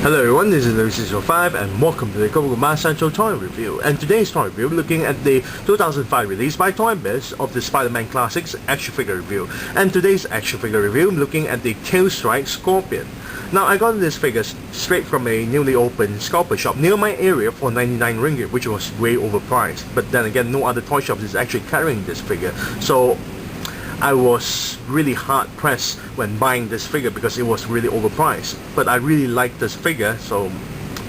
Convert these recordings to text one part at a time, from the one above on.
Hello everyone, this is Louis605 and welcome to the Kokoma Central Toy Review. And today's toy review looking at the 2005 release by ToyBiz of the Spider-Man Classics action figure review. And today's action figure review looking at the Tailstrike Scorpion. Now I got this figure straight from a newly opened scalper shop near my area for 99 ringgit, which was way overpriced. But then again, no other toy shops is actually carrying this figure. So I was really hard pressed when buying this figure because it was really overpriced. But I really like this figure, so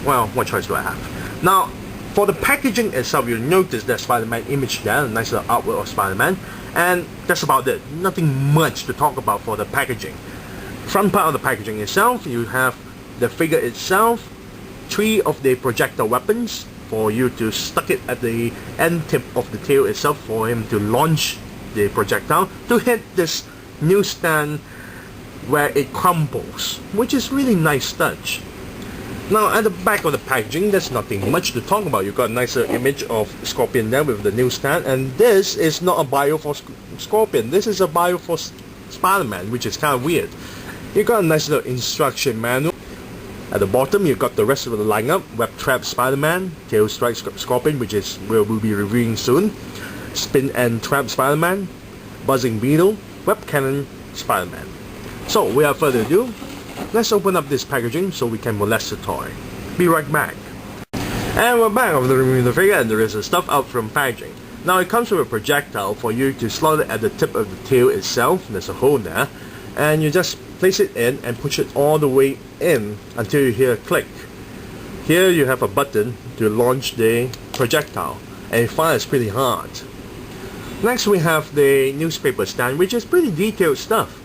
well, what choice do I have? Now, for the packaging itself, you'll notice that Spider-Man image there, a nice little artwork of Spider-Man, and that's about it. Nothing much to talk about for the packaging. Front part of the packaging itself, you have the figure itself, 3 of the projectile weapons for you to stuck it at the end tip of the tail itself for him to launch the projectile to hit this newsstand where it crumbles, which is really nice touch. Now at the back of the packaging, there's nothing much to talk about. You've got a nicer image of Scorpion there with the newsstand, and this is not a bio for Scorpion, this is a bio for Spider-Man, which is kind of weird. You've got a nice little instruction manual. At the bottom, you've got the rest of the lineup: Web Trap Spider-Man, Tailstrike Scorpion, which is we'll be reviewing soon, Spin and Trap Spider-Man, Buzzing Beetle, Web Cannon Spider-Man. So without further ado, let's open up this packaging so we can molest the toy. Be right back. And we're back after removing the figure, and there is a stuff out from packaging. Now it comes with a projectile for you to slot it at the tip of the tail itself. There's a hole there, and you just place it in and push it all the way in until you hear a click. Here you have a button to launch the projectile, and it fires pretty hard. Next we have the newspaper stand, which is pretty detailed stuff,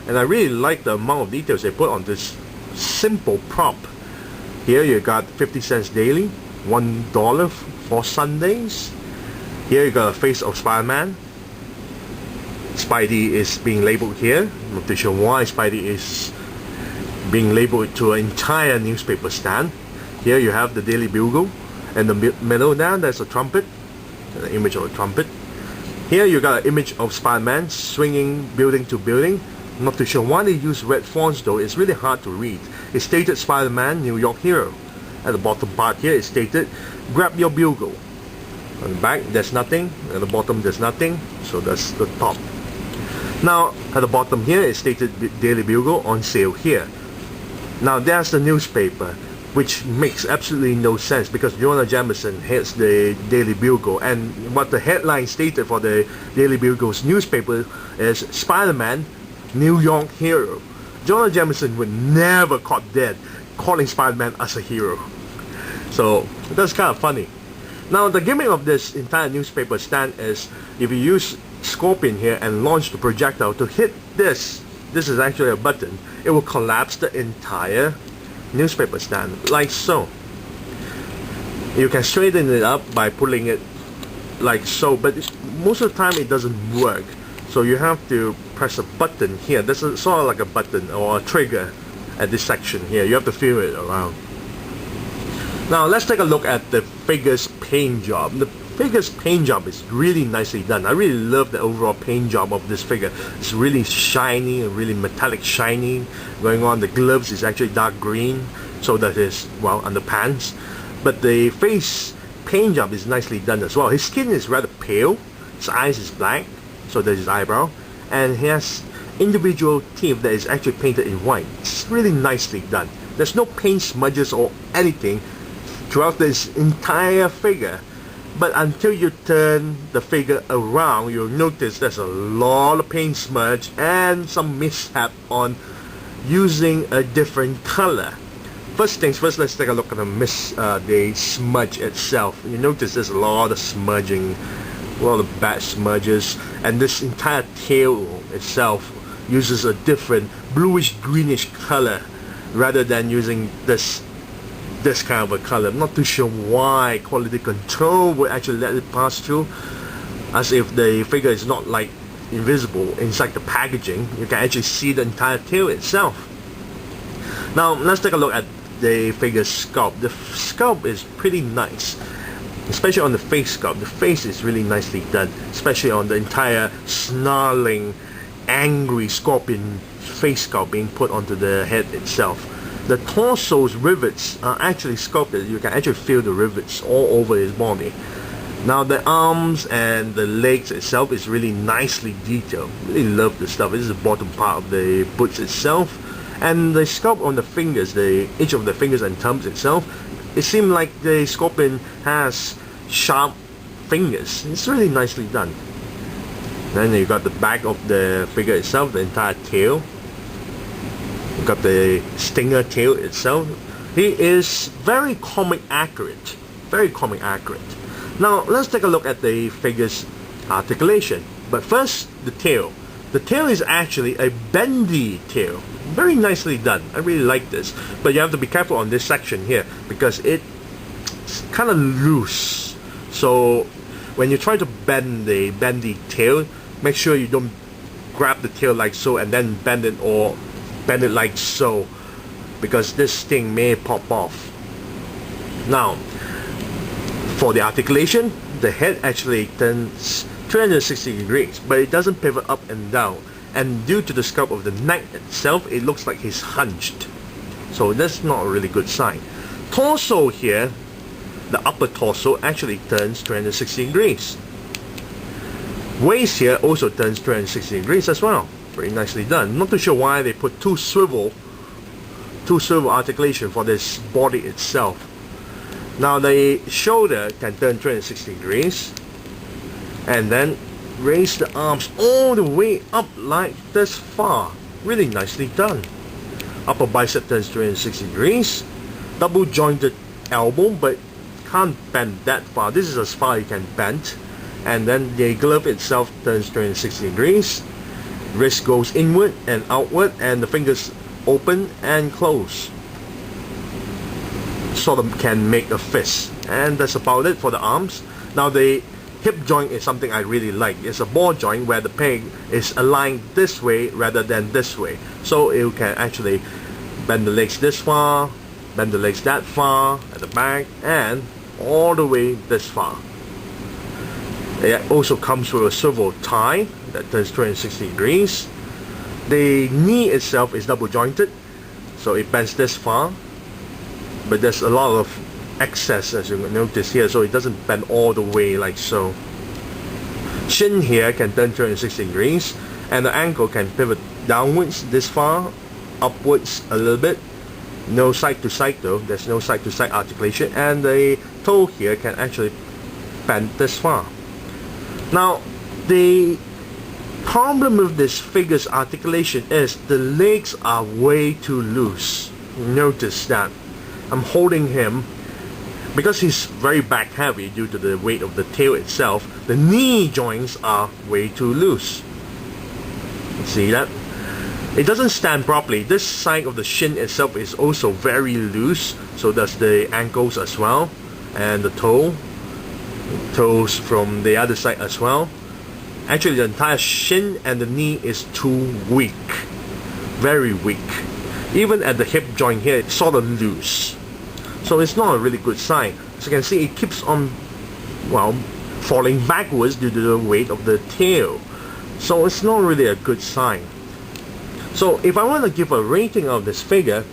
and I really like the amount of details they put on this simple prop. Here you got 50 cents daily, $1 for Sundays. Here you got a face of Spider-Man. Spidey is being labeled here. I'm not too sure why Spidey is being labeled to an entire newspaper stand. Here you have the Daily Bugle. In the middle there, there's a trumpet, an image of a trumpet. Here you got an image of Spider-Man swinging building to building. I'm not too sure why they use red fonts though, it's really hard to read. It's stated Spider-Man, New York Hero. At the bottom part here it's stated, grab your bugle. On the back there's nothing, at the bottom there's nothing, so that's the top. Now at the bottom here it's stated Daily Bugle on sale here. Now there's the newspaper, which makes absolutely no sense because Jonah Jameson heads the Daily Bugle, and what the headline stated for the Daily Bugle's newspaper is Spider-Man, New York Hero. Jonah Jameson would never caught dead calling Spider-Man as a hero. So that's kind of funny. Now the gimmick of this entire newspaper stand is if you use Scorpion here and launch the projectile to hit this is actually a button, it will collapse the entire newspaper stand like so. You can straighten it up by pulling it like so, but most of the time it doesn't work, so you have to press a button here. This is sort of like a button or a trigger at this section here. You have to feel it around. Now let's take a look at the figure's paint job. The figure's paint job is really nicely done. I really love the overall paint job of this figure. It's really shiny and really metallic shiny going on. The gloves is actually dark green, so that is, well, underpants. But the face paint job is nicely done as well. His skin is rather pale, his eyes is black, so there's his eyebrow, and he has individual teeth that is actually painted in white. It's really nicely done. There's no paint smudges or anything throughout this entire figure. But until you turn the figure around, you'll notice there's a lot of paint smudge and some mishap on using a different color. First things first, let's take a look at the smudge itself. You notice there's a lot of smudging, a lot of bad smudges, and this entire tail itself uses a different bluish greenish color rather than using this kind of a color. I'm not too sure why quality control would actually let it pass through, as if the figure is not like invisible inside the packaging. You can actually see the entire tail itself. Now let's take a look at the figure's sculpt. The sculpt is pretty nice, especially on the face sculpt. The face is really nicely done, especially on the entire snarling, angry Scorpion face sculpt being put onto the head itself. The torso's rivets are actually sculpted. You can actually feel the rivets all over his body. Now the arms and the legs itself is really nicely detailed. Really love the stuff. This is the bottom part of the boots itself. And the sculpt on the fingers, each of the fingers and thumbs itself, it seems like the sculpting has sharp fingers. It's really nicely done. Then you got the back of the figure itself, the entire tail. You got the stinger tail itself. He is very comic accurate. Very comic accurate. Now let's take a look at the figure's articulation. But first, the tail. The tail is actually a bendy tail. Very nicely done. I really like this. But you have to be careful on this section here because it's kind of loose. So when you try to bend the bendy tail, make sure you don't grab the tail like so and then bend it, or bend it like so, because this thing may pop off. Now, for the articulation, the head actually turns 360 degrees, but it doesn't pivot up and down. And due to the sculpt of the neck itself, it looks like he's hunched. So that's not a really good sign. Torso here, the upper torso actually turns 360 degrees. Waist here also turns 360 degrees as well. Very nicely done. Not too sure why they put two swivel articulation for this body itself. Now the shoulder can turn 360 degrees, and then raise the arms all the way up like this far. Really nicely done. Upper bicep turns 360 degrees. Double jointed elbow, but can't bend that far. This is as far you can bend. And then the glove itself turns 360 degrees. Wrist goes inward and outward, and the fingers open and close. Sort of can make a fist. And that's about it for the arms. Now the hip joint is something I really like. It's a ball joint where the peg is aligned this way rather than this way. So you can actually bend the legs this far, bend the legs that far at the back, and all the way this far. It also comes with a swivel tie that turns 360 degrees. The knee itself is double jointed, so it bends this far, but there's a lot of excess, as you notice here, so it doesn't bend all the way like so. Shin here can turn 360 degrees, and the ankle can pivot downwards this far, upwards a little bit. No side to side though, there's no side to side articulation, and the toe here can actually bend this far. Now, the problem with this figure's articulation is the legs are way too loose. Notice that. I'm holding him because he's very back heavy due to the weight of the tail itself. The knee joints are way too loose. See that? It doesn't stand properly. This side of the shin itself is also very loose, so does the ankles as well, and the toes from the other side as well. Actually, the entire shin and the knee is too weak. Very weak. Even at the hip joint here, it's sort of loose. So it's not a really good sign. As you can see, it keeps on, well, falling backwards due to the weight of the tail. So it's not really a good sign. So if I want to give a rating of this figure,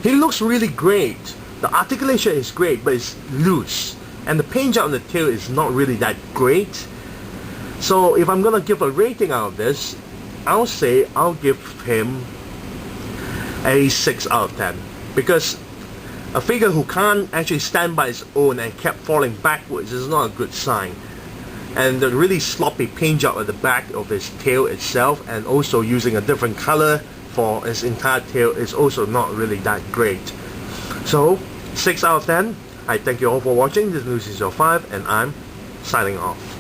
he looks really great. The articulation is great, but it's loose. And the paint job on the tail is not really that great. So if I'm going to give a rating out of this, I'll say I'll give him a 6 out of 10. Because a figure who can't actually stand by its own and kept falling backwards is not a good sign. And the really sloppy paint job at the back of his tail itself, and also using a different color for his entire tail, is also not really that great. So 6 out of 10. I thank you all for watching. This is News is Your 5, and I'm signing off.